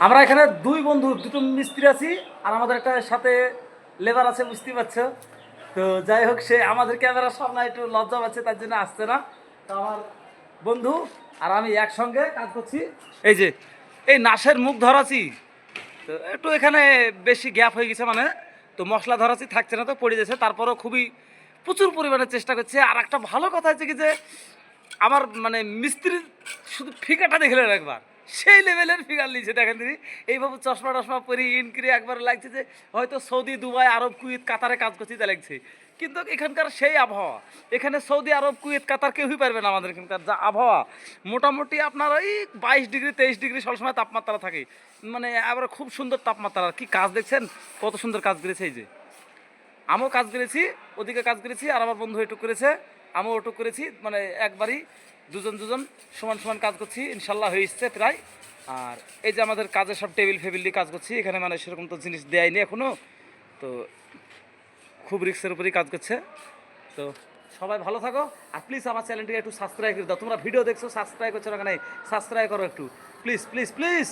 আমরা এখানে দুই বন্ধু, দুটো মিস্ত্রি আছি, আর আমাদের একটা সাথে লেবার আছে, বুঝতেই পারছো। তো যাই হোক, সে আমাদের ক্যামেরার সামনে একটু লজ্জা পাচ্ছে, তার জন্য আসছে না। তো আমার বন্ধু আর আমি একসঙ্গে কাজ করছি। এই যে এই নাশের মুখ ধরাছি, তো একটু এখানে বেশি গ্যাপ হয়ে গেছে, মানে তো মশলা ধরাছি থাকছে না, তো পড়ে যাচ্ছে। তারপরেও খুবই প্রচুর পরিমাণে চেষ্টা করছে। আর একটা ভালো কথা হচ্ছে কি যে আমার মানে মিস্ত্রির শুধু ফিগারটা দেখলেন একবার, সেই লেভেলের ফিগার নিয়েছে, দেখেন তিনি এইভাবে চশমা টশমা পরে ইনক্রি একবার লাগছে যে হয়তো সৌদি, দুবাই, আরব, কুয়েত, কাতারে কাজ করছি তা লাগছে। কিন্তু এখানকার সেই আবহাওয়া, এখানে সৌদি আরব, কুয়েত, কাতার কেউই পারবে না। আমাদের এখানকার যা আবহাওয়া, মোটামুটি আপনার ওই 22 ডিগ্রি 23 ডিগ্রি সবসময় তাপমাত্রা থাকে, মানে আবার খুব সুন্দর তাপমাত্রা। কি কাজ দেখছেন, কত সুন্দর কাজ করেছে। এই যে আমিও কাজ করেছি, ওদিকে কাজ করেছি, আর আমার বন্ধু এটুক করেছে, আমিও ওটুক করেছি, মানে একবারই দুজন দুজন সমান সমান কাজ করছি, ইনশাল্লাহ হয়ে এসছে প্রায়। আর এই যে আমাদের কাজের সব টেবিল ফেবিল দিয়ে কাজ করছি এখানে, মানে সেরকম তো জিনিস দেয়নি এখনও, তো খুব রিস্কের উপরেই কাজ করছে। তো সবাই ভালো থাকো, আর প্লিজ আমার চ্যানেলটিকে একটু সাবস্ক্রাইব করে দাও। তোমরা ভিডিও দেখছো, সাবস্ক্রাইব করছো না, কেন সাবস্ক্রাইব করো একটু, প্লিজ প্লিজ প্লিজ।